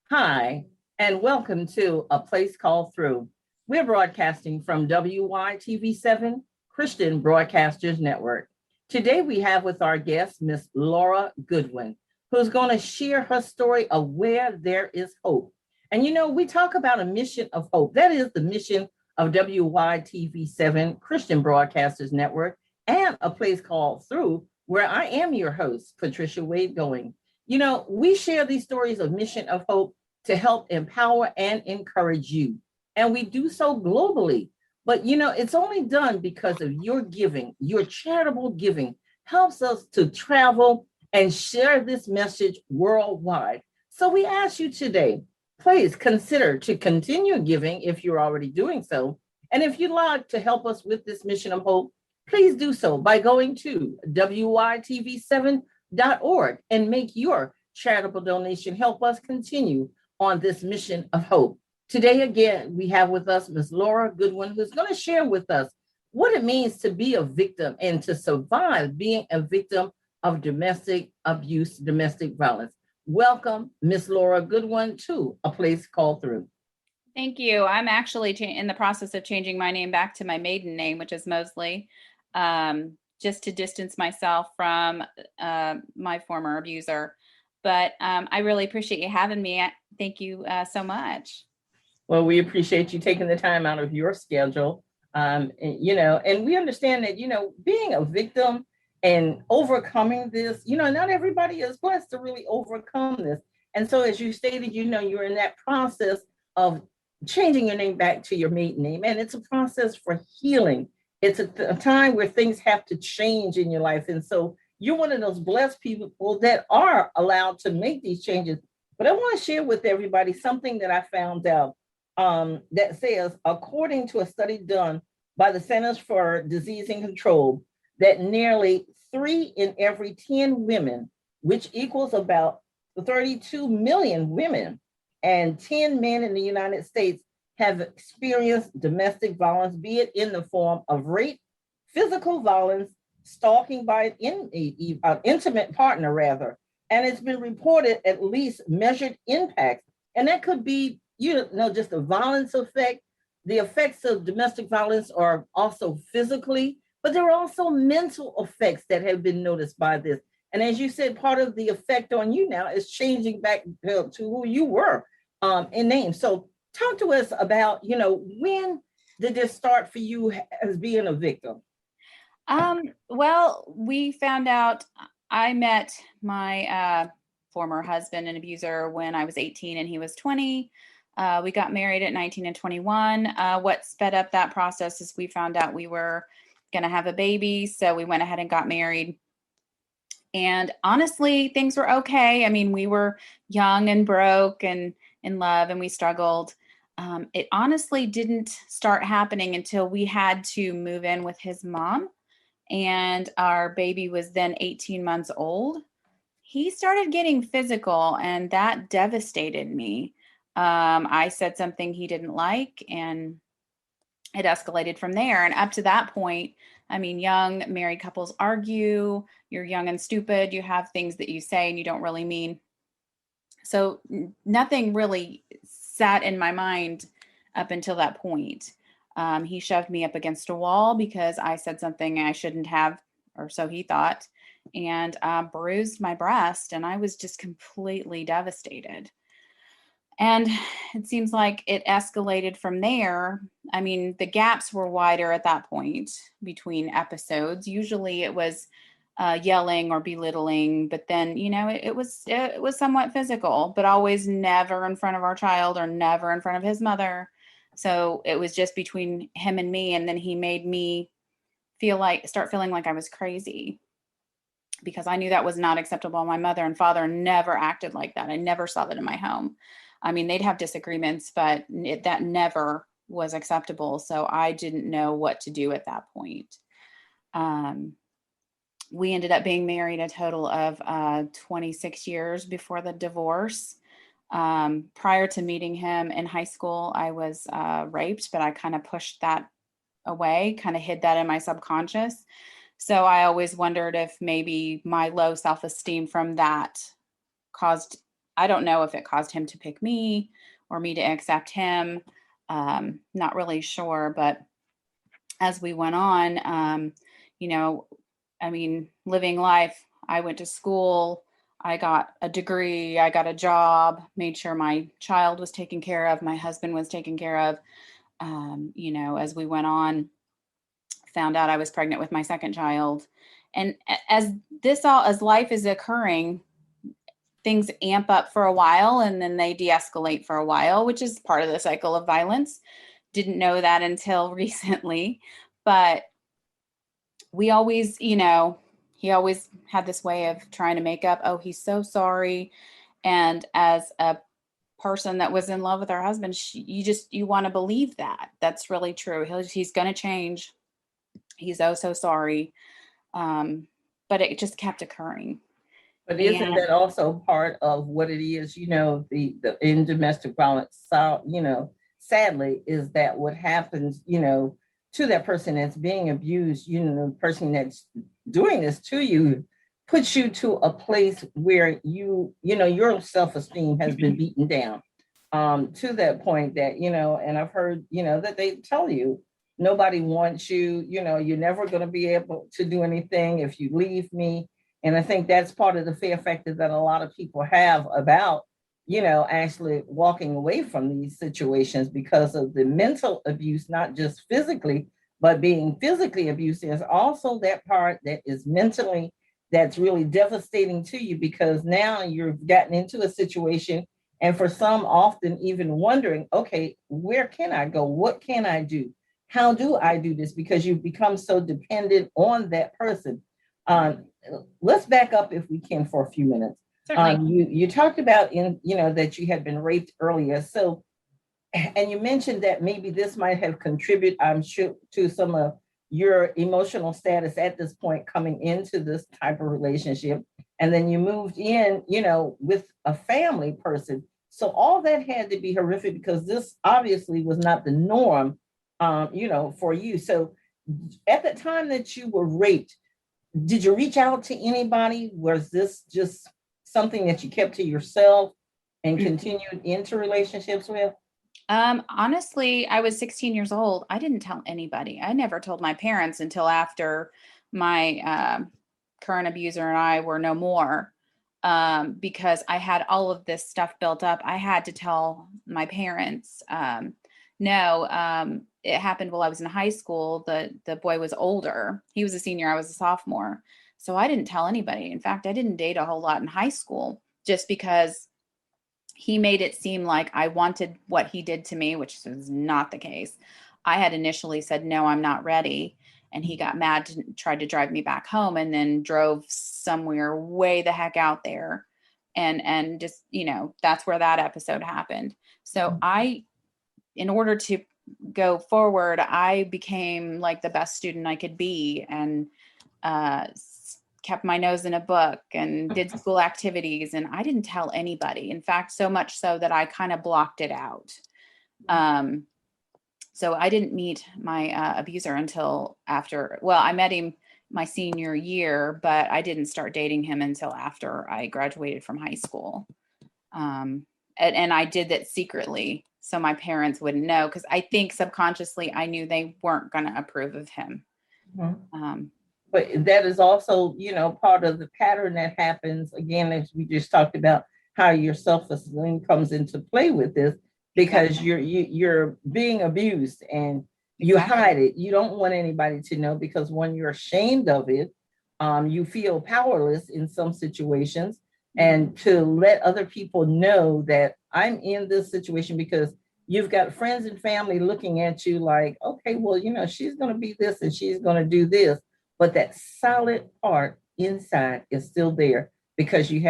Hi, and welcome to A Place Called Through. We're broadcasting from WYTV7 Christian Broadcasters Network. Today we have with our guest, Miss Laura Goodwin, who's going to share her story of where there is hope. And we talk about a mission of hope. That is the mission of WYTV7 Christian Broadcasters Network and A Place Called Through, where I am your host, Patricia Wade Going. We share these stories of mission of hope to help empower and encourage you. And we do so globally. But it's only done because of your giving. Your charitable giving helps us to travel and share this message worldwide. So we ask you today, please consider to continue giving if you're already doing so. And if you'd like to help us with this mission of hope, please do so by going to WYTV7.org and make your charitable donation. Help us continue on this mission of hope. Today, again, we have with us Ms. Laura Goodwin, who's going to share with us what it means to be a victim and to survive being a victim of domestic abuse, domestic violence. Welcome, Ms. Laura Goodwin, to A Place Called Through. Thank you. I'm actually in the process of changing my name back to my maiden name, which is Mosley, just to distance myself from my former abuser. But I really appreciate you having me. Thank you so much. Well, we appreciate you taking the time out of your schedule. And we understand that, being a victim and overcoming this, not everybody is blessed to really overcome this. And so, as you stated, you're in that process of changing your name back to your maiden name. And it's a process for healing. It's a time where things have to change in your life. And so you're one of those blessed people that are allowed to make these changes. But I want to share with everybody something that I found out that says, according to a study done by the Centers for Disease and Control, that nearly 3 in every 10 women, which equals about 32 million women and 10 men in the United States, have experienced domestic violence, be it in the form of rape, physical violence, stalking by an intimate partner, rather. And it's been reported at least measured impacts. And that could be, just the violence effect. The effects of domestic violence are also physically, but there are also mental effects that have been noticed by this. And as you said, part of the effect on you now is changing back to who you were in name. So talk to us about, when did this start for you as being a victim? Well, we found out I met my former husband and abuser when I was 18 and he was 20. We got married at 19 and 21. What sped up that process is we found out we were going to have a baby. So we went ahead and got married. And honestly, things were okay. I mean, we were young and broke and in love, and we struggled. It honestly didn't start happening until we had to move in with his mom. And our baby was then 18 months old. He started getting physical, and that devastated me. I said something he didn't like, and it escalated from there. And up to that point, I mean, young married couples argue. You're young and stupid. You have things that you say and you don't really mean. So nothing really sat in my mind up until that point. He shoved me up against a wall because I said something I shouldn't have, or so he thought, and bruised my breast. And I was just completely devastated. And it seems like it escalated from there. I mean, the gaps were wider at that point between episodes. Usually it was yelling or belittling, but then, it was somewhat physical, but always never in front of our child or never in front of his mother. So it was just between him and me. And then he made me start feeling like I was crazy, because I knew that was not acceptable. My mother and father never acted like that. I never saw that in my home. I mean, they'd have disagreements, but that never was acceptable. So I didn't know what to do at that point. We ended up being married a total of 26 years before the divorce. Prior to meeting him in high school, I was raped, but I kind of pushed that away, kind of hid that in my subconscious. So I always wondered if maybe my low self-esteem from that caused I don't know if it caused him to pick me or me to accept him. Not really sure, but as we went on, you know, I mean, living life, I went to school, I got a degree, I got a job, made sure my child was taken care of, my husband was taken care of. You know, as we went on, found out I was pregnant with my second child. And as as life is occurring, things amp up for a while and then they de-escalate for a while, which is part of the cycle of violence. Didn't know that until recently, but we always, you know, he always had this way of trying to make up, oh, he's so sorry. And as a person that was in love with her husband, you want to believe that that's really true. He's going to change. He's oh so sorry. But it just kept occurring. But isn't that also part of what it is, you know, the in domestic violence, so, you know, sadly, is that what happens, you know, to that person that's being abused, you know, the person that's doing this to you puts you to a place where you know, your self-esteem has been beaten down, to that point that, you know, and I've heard, you know, that they tell you, nobody wants you, you know, you're never going to be able to do anything if you leave me. And I think that's part of the fear factor that a lot of people have about, you know, actually walking away from these situations because of the mental abuse, not just physically, but being physically abused. There's also that part that is mentally, that's really devastating to you because now you've gotten into a situation, and for some, often even wondering, okay, where can I go? What can I do? How do I do this? Because you've become so dependent on that person. Um, let's back up if we can for a few minutes. You talked about you know, that you had been raped earlier. So, and you mentioned that maybe this might have contributed, I'm sure, to some of your emotional status at this point coming into this type of relationship. And then you moved in, you know, with a family person. So all that had to be horrific because this obviously was not the norm, you know, for you. So at the time that you were raped, did you reach out to anybody? Was this just something that you kept to yourself and continued into relationships with? Honestly, I was 16 years old. I didn't tell anybody. I never told my parents until after my current abuser and I were no more. Because I had all of this stuff built up. I had to tell my parents. No, it happened while I was in high school. The boy was older. He was a senior. I was a sophomore. So I didn't tell anybody. In fact, I didn't date a whole lot in high school just because he made it seem like I wanted what he did to me, which was not the case. I had initially said, no, I'm not ready. And he got mad and tried to drive me back home and then drove somewhere way the heck out there. And just, you know, that's where that episode happened. So in order to go forward, I became like the best student I could be and kept my nose in a book and did school activities. And I didn't tell anybody. In fact, so much so that I kind of blocked it out. So I didn't meet my abuser until after, well, I met him my senior year, but I didn't start dating him until after I graduated from high school. And I did that secretly so my parents wouldn't know, because I think subconsciously I knew they weren't going to approve of him. But that is also, you know, part of the pattern that happens, again, as we just talked about, how your self-esteem comes into play with this, because you're being abused and you hide it. You don't want anybody to know because when you're ashamed of it, you feel powerless in some situations. And to let other people know that I'm in this situation, because you've got friends and family looking at you like, okay, well, you know, she's going to be this and she's going to do this. But that solid part inside is still there because you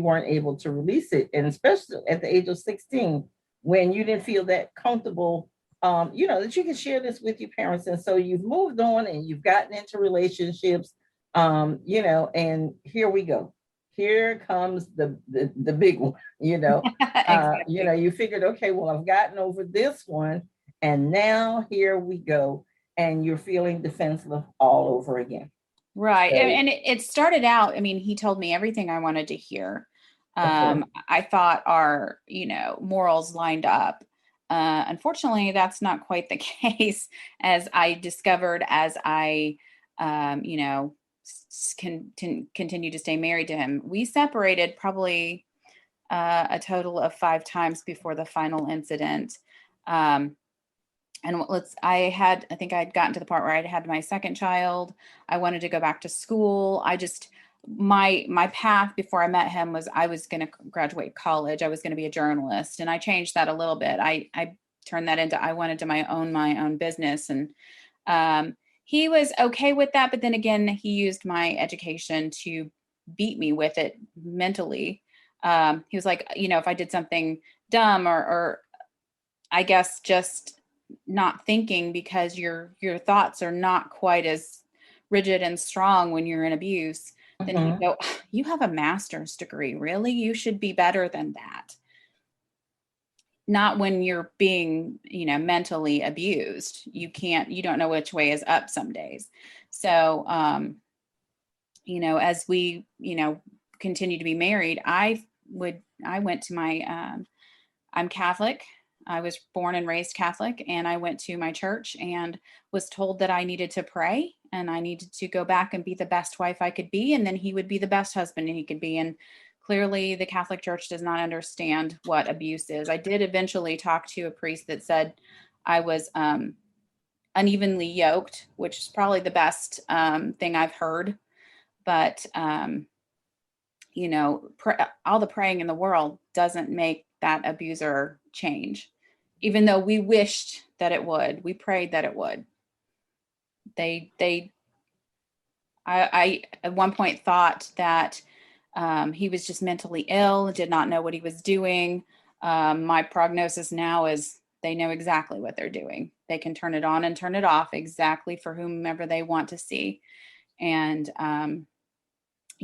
weren't able to release it. And especially at the age of 16, when you didn't feel that comfortable, you know, that you can share this with your parents. And so you've moved on and you've gotten into relationships, you know, and here we go. Here comes the big one, you know. Exactly. You know, you figured, okay, well, I've gotten over this one, and now here we go, and you're feeling defenseless all over again. Right. So, and it started out, I mean, he told me everything I wanted to hear. Of course. I thought our, morals lined up. Unfortunately, that's not quite the case, as I discovered as I, continue to stay married to him. We separated probably a total of 5 times before the final incident. Um, and I think I'd gotten to the part where I'd had my second child. I wanted to go back to school. My path before I met him was I was going to graduate college. I was going to be a journalist, and I changed that a little bit. I turned that into, I wanted to own my own business. And he was okay with that. But then again, he used my education to beat me with it mentally. He was like, if I did something dumb or I guess just not thinking, because your thoughts are not quite as rigid and strong when you're in abuse, then he'd Mhm. go, you have a master's degree, really? You should be better than that. Not when you're being, mentally abused. You don't know which way is up some days. So, as we, continue to be married, I went to I'm Catholic. I was born and raised Catholic, and I went to my church and was told that I needed to pray and I needed to go back and be the best wife I could be. And then he would be the best husband he could be. And clearly the Catholic Church does not understand what abuse is. I did eventually talk to a priest that said I was unevenly yoked, which is probably the best thing I've heard. But, all the praying in the world doesn't make that abuser change, even though we wished that it would. We prayed that it would. I at one point thought that he was just mentally ill, did not know what he was doing. My prognosis now is they know exactly what they're doing. They can turn it on and turn it off exactly for whomever they want to see. And,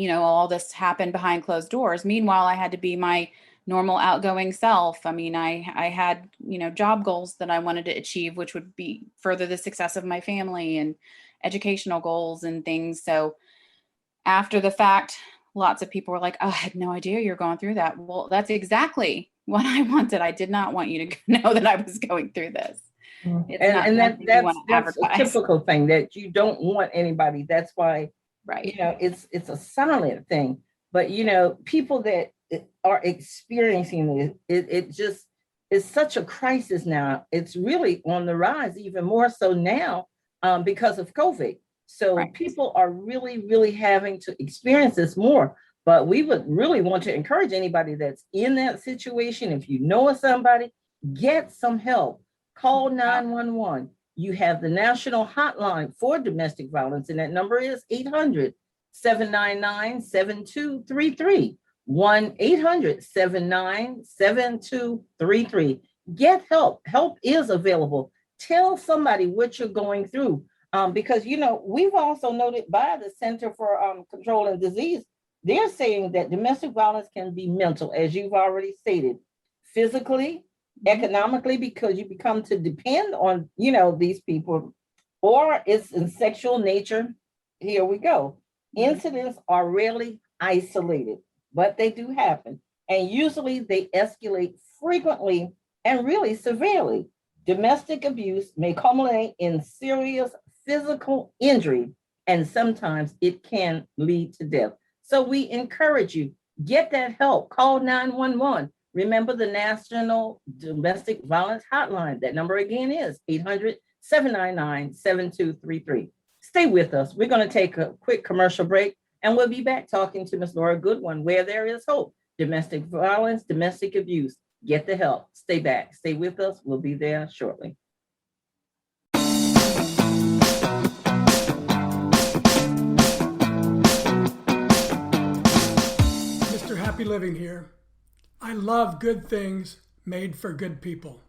all this happened behind closed doors. Meanwhile, I had to be my normal outgoing self. I mean, I had, job goals that I wanted to achieve, which would be further the success of my family, and educational goals and things. So after the fact, lots of people were like, oh, I had no idea you're going through that. Well, that's exactly what I wanted. I did not want you to know that I was going through this. It's not And something you want to that's a advertise. typical thing that you don't want anybody. That's why, Right. it's a silent thing. But people that are experiencing it just is such a crisis now. It's really on the rise, even more so now, because of COVID. So Right. people are really, really having to experience this more. But we would really want to encourage anybody that's in that situation. If you know of somebody, get some help. Call 911. You have the national hotline for domestic violence, and that number is 800-799-7233. 1-800-799-7233. Get help. Help is available. Tell somebody what you're going through. Because we've also noted by the Center for Control and Disease, they're saying that domestic violence can be mental, as you've already stated, physically, economically, because you become to depend on these people, or it's in sexual nature. Here we go. Incidents are rarely isolated, but they do happen, and usually they escalate frequently and really severely. Domestic abuse may culminate in serious physical injury, and sometimes it can lead to death. So we encourage you, get that help. Call 911. Remember the National Domestic Violence Hotline. That number again is 800-799-7233. Stay with us. We're going to take a quick commercial break, and we'll be back talking to Ms. Laura Goodwin. Where there is hope, domestic violence, domestic abuse, get the help. Stay back. Stay with us. We'll be there shortly. Mr. Happy Living here. I love good things made for good people.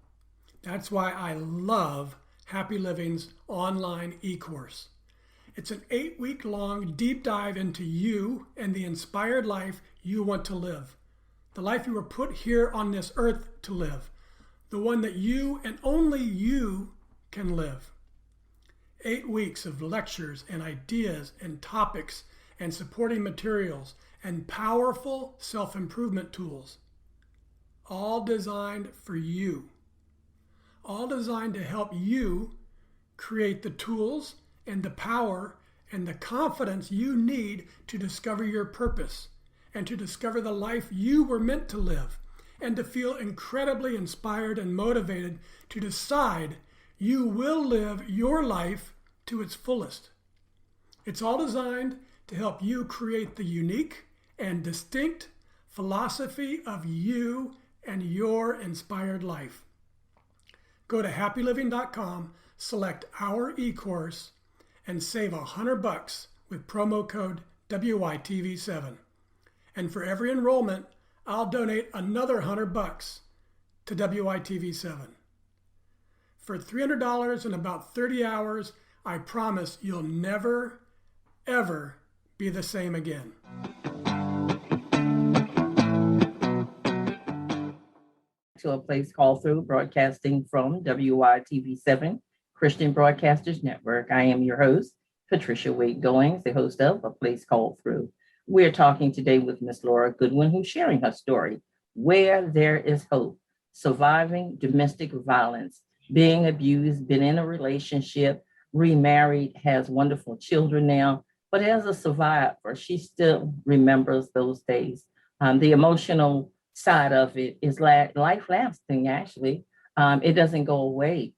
That's why I love Happy Living's online e-course. It's an 8-week-long deep dive into you and the inspired life you want to live. The life you were put here on this earth to live. The one that you and only you can live. 8 weeks of lectures and ideas and topics and supporting materials and powerful self-improvement tools, all designed for you, all designed to help you create the tools and the power and the confidence you need to discover your purpose and to discover the life you were meant to live, and to feel incredibly inspired and motivated to decide you will live your life to its fullest. It's all designed to help you create the unique and distinct philosophy of you and your inspired life. Go to happyliving.com, select our e-course, and save $100 with promo code WYTV7. And for every enrollment, I'll donate another $100 to WITV7. For $300 and about 30 hours, I promise you'll never, ever be the same again. To a place called Through, broadcasting from WYTV7 Christian Broadcasters Network. I am your host, Patricia Wade Goings, the host of A Place Called Through. We're talking today with Miss Laura Goodwin, who's sharing her story, Where There Is Hope, Surviving Domestic Violence, Being Abused, been in a relationship, remarried, has wonderful children now, but as a survivor, she still remembers those days. The emotional side of it is life lasting, actually. It doesn't go away.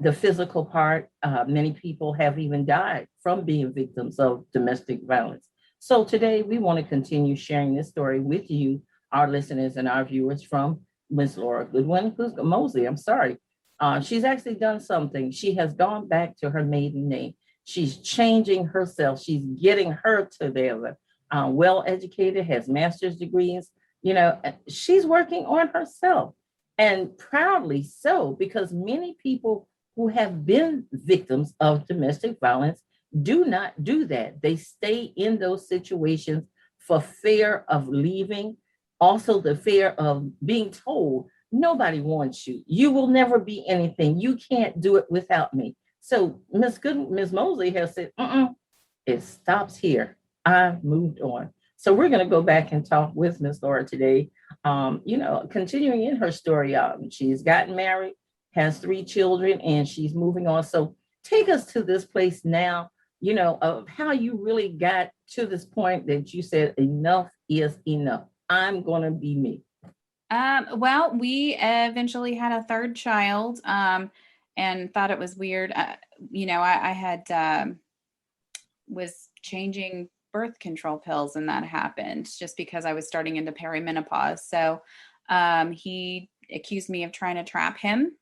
The physical part, many people have even died from being victims of domestic violence. So today we want to continue sharing this story with you, our listeners and our viewers, from Ms. Laura Goodwin, Mosley. I'm sorry. She's actually done something. She has gone back to her maiden name. She's changing herself. She's getting her together. Well-educated, has master's degrees. You know, she's working on herself, and proudly so, because many people who have been victims of domestic violence do not do that. They stay in those situations for fear of leaving, also the fear of being told, nobody wants you. You will never be anything. You can't do it without me. So Ms. Mosley has said, it stops here. I moved on. So we're going to go back and talk with Ms. Laura today. Continuing in her story, she's gotten married, has 3 children, and she's moving on. So take us to this place now, of how you really got to this point that you said, enough is enough. I'm going to be me. Well, we eventually had a 3rd child, and thought it was weird. I had, was changing birth control pills, and that happened just because I was starting into perimenopause. So, he accused me of trying to trap him,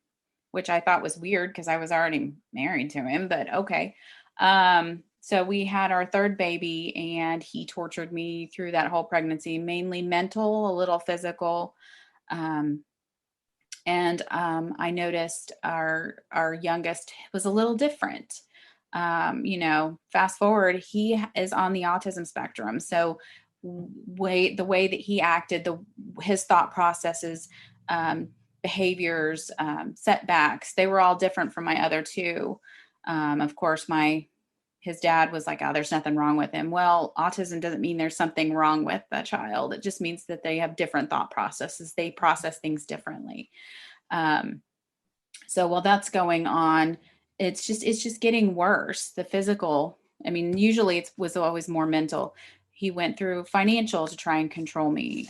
which I thought was weird because I was already married to him, but okay. So we had our 3rd baby, and he tortured me through that whole pregnancy, mainly mental, a little physical. I noticed our youngest was a little different. Fast forward, he is on the autism spectrum. So the way that he acted, his thought processes, behaviors, setbacks, they were all different from my other 2. Of course, his dad was like, oh, there's nothing wrong with him. Well, autism doesn't mean there's something wrong with the child. It just means that they have different thought processes. They process things differently. So while that's going on, it's just getting worse. The physical, usually it was always more mental. He went through financial to try and control me.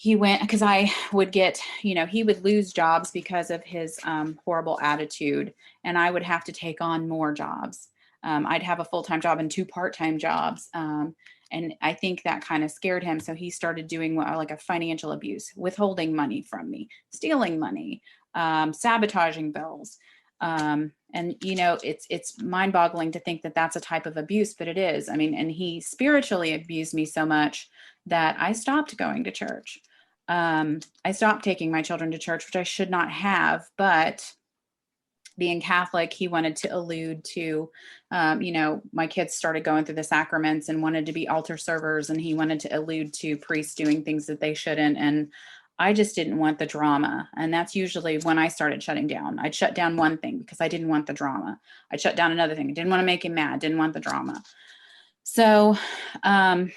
Because I would get, he would lose jobs because of his horrible attitude, and I would have to take on more jobs. I'd have a full-time job and 2 part-time jobs. And I think that kind of scared him. So he started doing like a financial abuse, withholding money from me, stealing money, sabotaging bills. It's mind-boggling to think that that's a type of abuse, but it is. And he spiritually abused me so much that I stopped going to church. I stopped taking my children to church, which I should not have, but being Catholic, he wanted to allude to, my kids started going through the sacraments and wanted to be altar servers, and he wanted to allude to priests doing things that they shouldn't. And I just didn't want the drama. And that's usually when I started shutting down. I'd shut down one thing because I didn't want the drama. I'd shut down another thing. I didn't want to make him mad, didn't want the drama. So, um,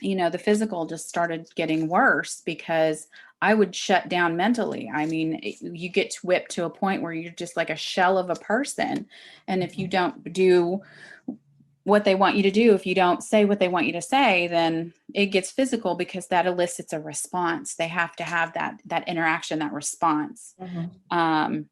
the physical just started getting worse because I would shut down mentally. I mean, you get whipped to a point where you're just like a shell of a person. And if you don't do what they want you to do, if you don't say what they want you to say, then it gets physical because that elicits a response. They have to have that interaction, that response. Mhm.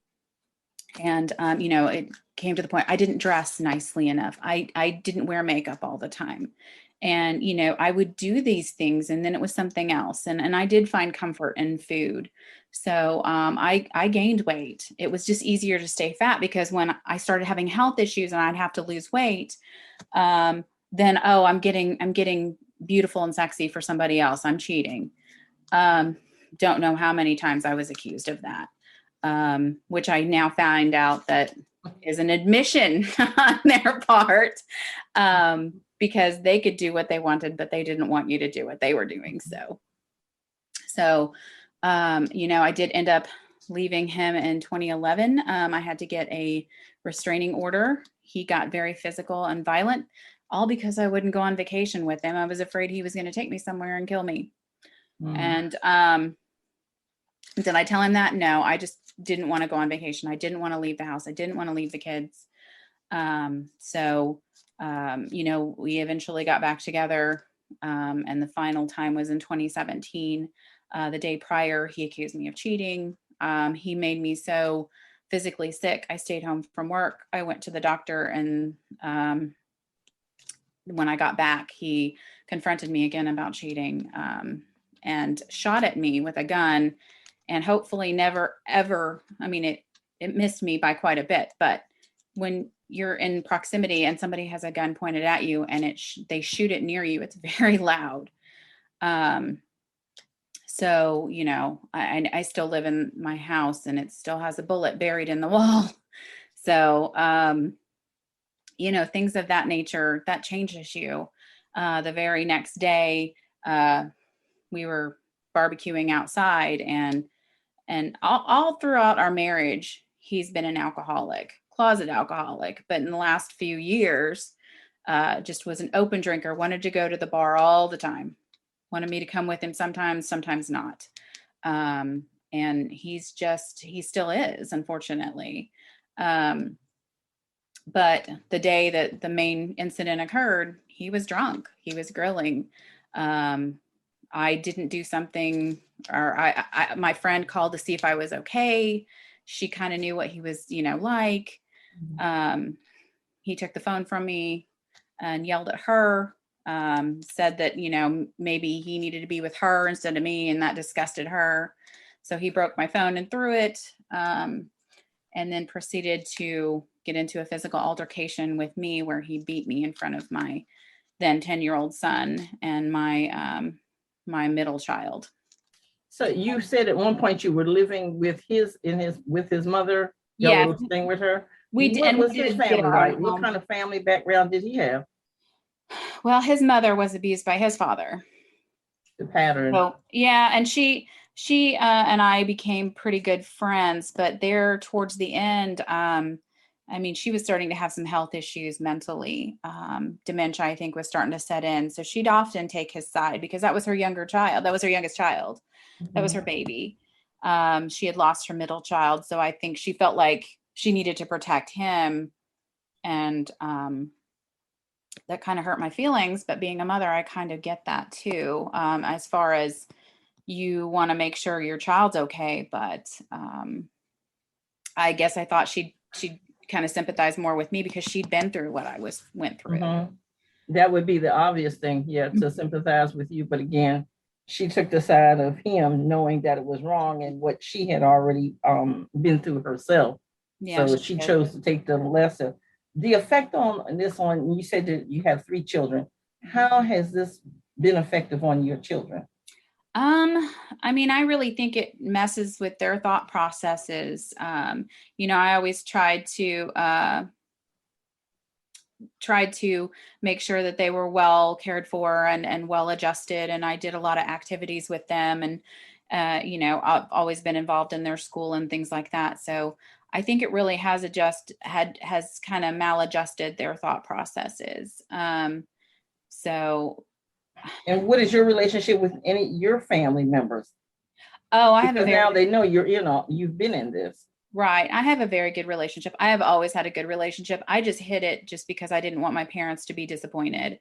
It came to the point I didn't dress nicely enough. I didn't wear makeup all the time. And, I would do these things and then it was something else. And I did find comfort in food. So I gained weight. It was just easier to stay fat because when I started having health issues and I'd have to lose weight, then, oh, I'm getting beautiful and sexy for somebody else. I'm cheating. Don't know how many times I was accused of that. Which I now find out that is an admission on their part, because they could do what they wanted, but they didn't want you to do what they were doing. So, I did end up leaving him in 2011. I had to get a restraining order. He got very physical and violent, all because I wouldn't go on vacation with him. I was afraid he was going to take me somewhere and kill me. Mhm. And did I tell him that? No, I just didn't want to go on vacation. I didn't want to leave the house. I didn't want to leave the kids. We eventually got back together. And the final time was in 2017. The day prior, he accused me of cheating. He made me so physically sick. I stayed home from work. I went to the doctor, and when I got back, he confronted me again about cheating, and shot at me with a gun. And hopefully never, ever, it missed me by quite a bit, but when you're in proximity and somebody has a gun pointed at you and they shoot it near you, it's very loud. I still live in my house and it still has a bullet buried in the wall. So, things of that nature, that changes you. The very next day, we were barbecuing outside, and all throughout our marriage, he's been an alcoholic, closet alcoholic. But in the last few years, just was an open drinker, wanted to go to the bar all the time, wanted me to come with him sometimes not. And he still is, unfortunately. But the day that the main incident occurred, he was drunk. He was grilling. I didn't do something, or my friend called to see if I was okay. She kind of knew what he was, like. He took the phone from me and yelled at her, said that, maybe he needed to be with her instead of me, and that disgusted her. So he broke my phone and threw it, and then proceeded to get into a physical altercation with me where he beat me in front of my then 10-year-old son and my middle child. So you said at one point you were living with his mother. Y'all Yeah, were staying with her. we did. What And was we his did get family our like? own What home. kind of family background did he have? Well, his mother was abused by his father. The pattern. So yeah, and she and I became pretty good friends, but there towards the end, she was starting to have some health issues mentally. Dementia, I think, was starting to set in. So she'd often take his side because that was her younger child. That was her youngest child. That was her baby. She had lost her middle child. So I think she felt like she needed to protect him. And that kind of hurt my feelings. But being a mother, I kind of get that too. As far as you want to make sure your child's okay. But I guess I thought she'd kind of sympathize more with me because she'd been through what I went through. Mhm. That would be the obvious thing, yeah, to sympathize with you. But again, she took the side of him, knowing that it was wrong and what she had already been through herself. Yeah, So she did. chose to take the lesser. The effect on this on you said that you have 3 children. How has this been effective on your children? I really think it messes with their thought processes. I always tried to make sure that they were well cared for and well adjusted. And I did a lot of activities with them. I've always been involved in their school and things like that. So I think it really has has kind of maladjusted their thought processes. So, And what is your relationship with your family members? oh, I have a Because very now they know you've been in this. Right. I have a very good relationship. I have always had a good relationship. I just hid it just because I didn't want my parents to be disappointed.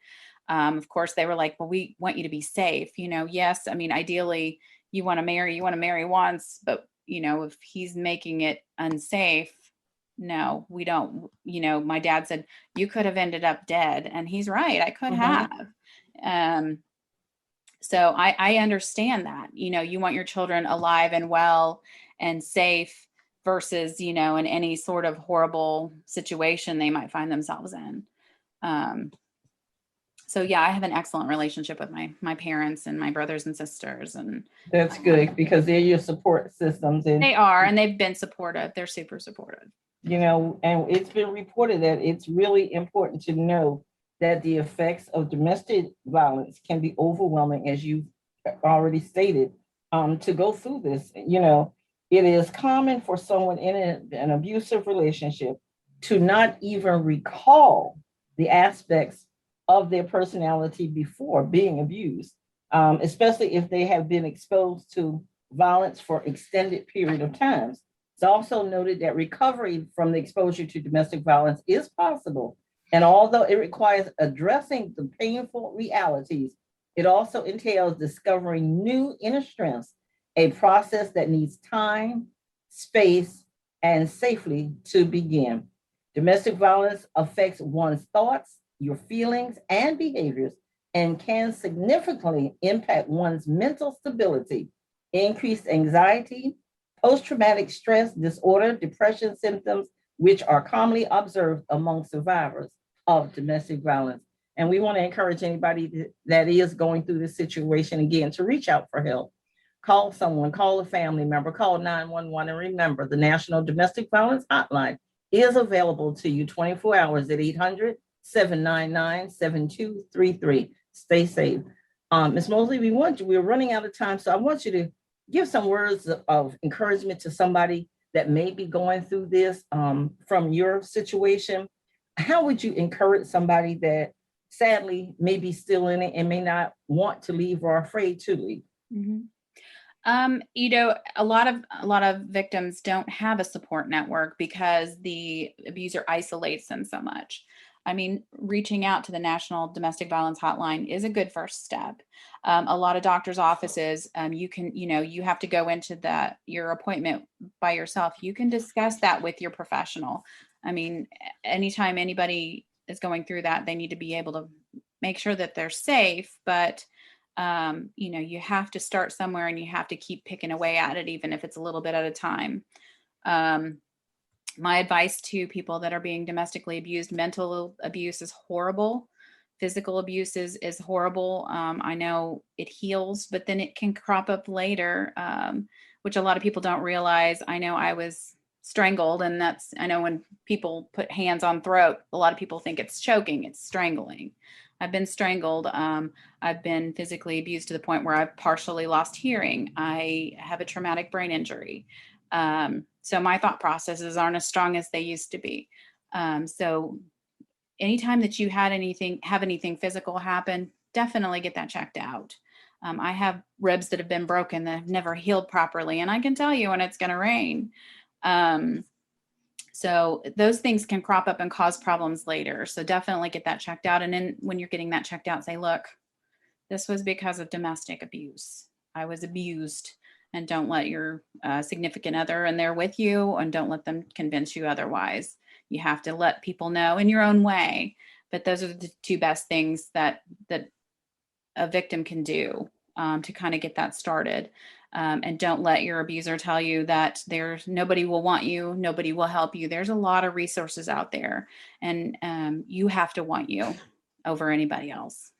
Of course, they were like, well, we want you to be safe. Yes, I mean, ideally, you want to marry once, but, if he's making it unsafe, no, we don't. My dad said, you could have ended up dead. And he's right. I could have. Um, so I understand that, you want your children alive and well and safe versus, in any sort of horrible situation they might find themselves in. So yeah, I have an excellent relationship with my parents and my brothers and sisters, and That's good because they're your support systems. And they are, and they've been supportive. They're super supportive. and it's been reported that it's really important to know that the effects of domestic violence can be overwhelming, as you already stated. To go through this, it is common for someone in an abusive relationship to not even recall the aspects of their personality before being abused, especially if they have been exposed to violence for extended period of times. It's also noted that recovery from the exposure to domestic violence is possible. And although it requires addressing the painful realities, it also entails discovering new inner strengths, a process that needs time, space, and safely to begin. Domestic violence affects one's thoughts, your feelings, and behaviors, and can significantly impact one's mental stability, increased anxiety, post-traumatic stress disorder, depression symptoms, which are commonly observed among survivors of domestic violence. And we want to encourage anybody that is going through this situation, again, to reach out for help. Call someone, call a family member, call 911, and remember, the National Domestic Violence Hotline is available to you 24 hours at 800-799-7233. Stay safe. Ms. Mosley, we're running out of time, so I want you to give some words of encouragement to somebody that may be going through this from your situation. How would you encourage somebody that sadly may be still in it and may not want to leave or afraid to leave? Mm-hmm. A lot of victims don't have a support network because the abuser isolates them so much. I mean, reaching out to the National Domestic Violence Hotline is a good first step. A lot of doctors' offices, you have to go into your appointment by yourself. You can discuss that with your professional. I mean, anytime anybody is going through that, they need to be able to make sure that they're safe, but you have to start somewhere and you have to keep picking away at it, even if it's a little bit at a time. My advice to people that are being domestically abused: mental abuse is horrible. Physical abuse is horrible. I know it heals, but then it can crop up later, which a lot of people don't realize. I know I was strangled, and I know when people put hands on throat, a lot of people think it's choking, it's strangling. I've been strangled. I've been physically abused to the point where I've partially lost hearing. I have a traumatic brain injury. So my thought processes aren't as strong as they used to be. So anytime that you have anything physical happen, definitely get that checked out. I have ribs that have been broken that have never healed properly, and I can tell you when it's going to rain. So those things can crop up and cause problems later. So definitely get that checked out. And then when you're getting that checked out, say, look, this was because of domestic abuse. I was abused. And don't let your significant other in there with you, and don't let them convince you otherwise. You have to let people know in your own way. But those are the two best things that a victim can do to kind of get that started. And don't let your abuser tell you that nobody will want you, nobody will help you. There's a lot of resources out there, and you have to want you over anybody else.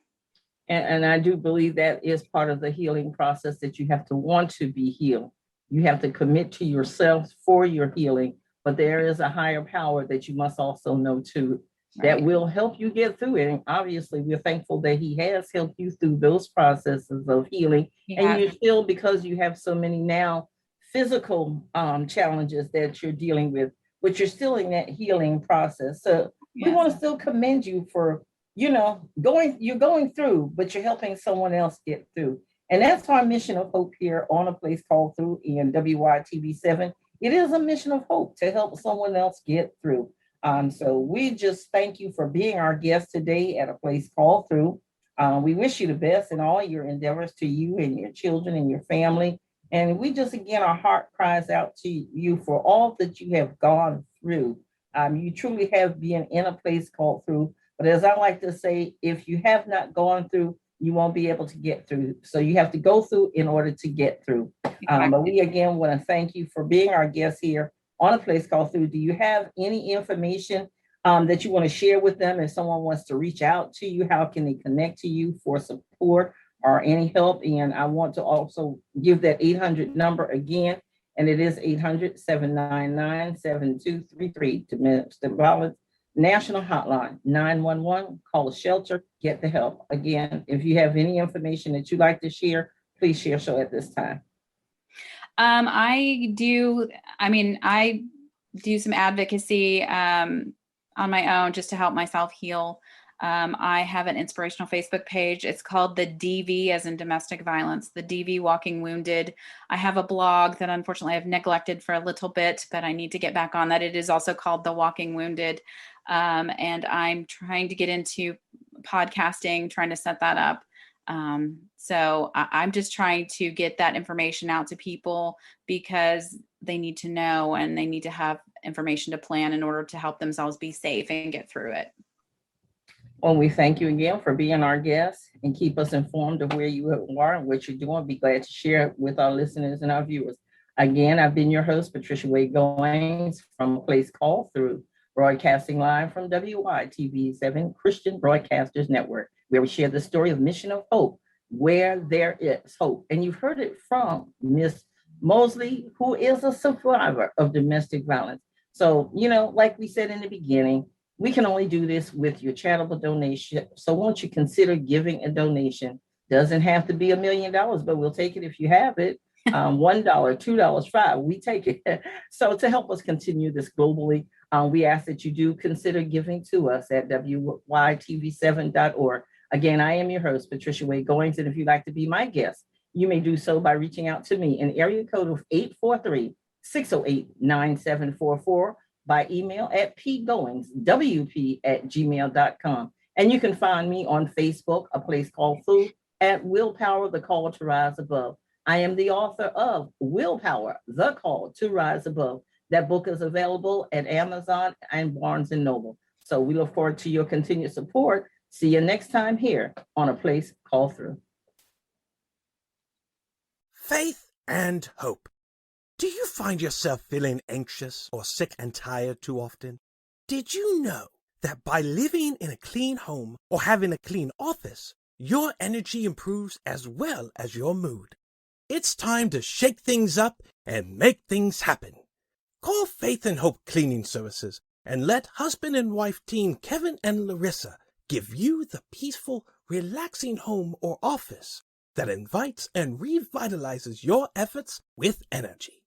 And I do believe that is part of the healing process, that you have to want to be healed. You have to commit to yourself for your healing, but there is a higher power that you must also know to that Right. will help you get through it. And obviously, we're thankful that he has helped you through those processes of healing. And Yeah. you're still, because you have so many now physical challenges that you're dealing with, but you're still in that healing process. So we Yes. want to still commend you for, you're going through, but you're helping someone else get through. And that's our mission of hope here on A Place Called Through in WYTV7. It is a mission of hope to help someone else get through. So we just thank you for being our guest today at A Place Called Through. We wish you the best in all your endeavors, to you and your children and your family. And we just, again, our heart cries out to you for all that you have gone through. You truly have been in a place called through. But as I like to say, if you have not gone through, you won't be able to get through. So you have to go through in order to get through. But we, again, want to thank you for being our guest here on A Place Called Through. Do you have any information that you want to share with them? If someone wants to reach out to you, how can they connect to you for support or any help? And I want to also give that 800 number again, and it is 800-799-7233, Domestic Violence National Hotline, 911. Call a shelter, get the help. Again, if you have any information that you'd like to share, please share so at this time. I do some advocacy on my own just to help myself heal. I have an inspirational Facebook page. It's called the DV, as in domestic violence, the DV Walking Wounded. I have a blog that unfortunately I've neglected for a little bit, but I need to get back on that. It is also called The Walking Wounded. And I'm trying to get into podcasting, trying to set that up. So I'm just trying to get that information out to people because they need to know and they need to have information to plan in order to help themselves be safe and get through it. Well, we thank you again for being our guest and keep us informed of where you are and what you're doing. Be glad to share it with our listeners and our viewers. Again, I've been your host, Patricia Wade Goings, from A Place Called Through, broadcasting live from WYTV7 Christian Broadcasters Network, where we share the story of Mission of Hope, where there is hope. And you've heard it from Miss Mosley, who is a survivor of domestic violence. So, like we said in the beginning, we can only do this with your charitable donation. So won't you consider giving a donation? Doesn't have to be $1 million, but we'll take it if you have it. $1, $2, $5, we take it. So to help us continue this globally, we ask that you do consider giving to us at WYTV7.org. Again, I am your host, Patricia Wade Goings, and if you'd like to be my guest, you may do so by reaching out to me in area code of 843-608-9744, by email at pgoingswp@gmail.com. And you can find me on Facebook, A Place Called Through, at Willpower, The Call to Rise Above. I am the author of Willpower, The Call to Rise Above. That book is available at Amazon and Barnes & Noble. So we look forward to your continued support. See you next time here on A Place Called Through. Faith and hope. Do you find yourself feeling anxious or sick and tired too often? Did you know that by living in a clean home or having a clean office, your energy improves as well as your mood? It's time to shake things up and make things happen. Call Faith and Hope Cleaning Services and let husband and wife team Kevin and Larissa give you the peaceful, relaxing home or office that invites and revitalizes your efforts with energy.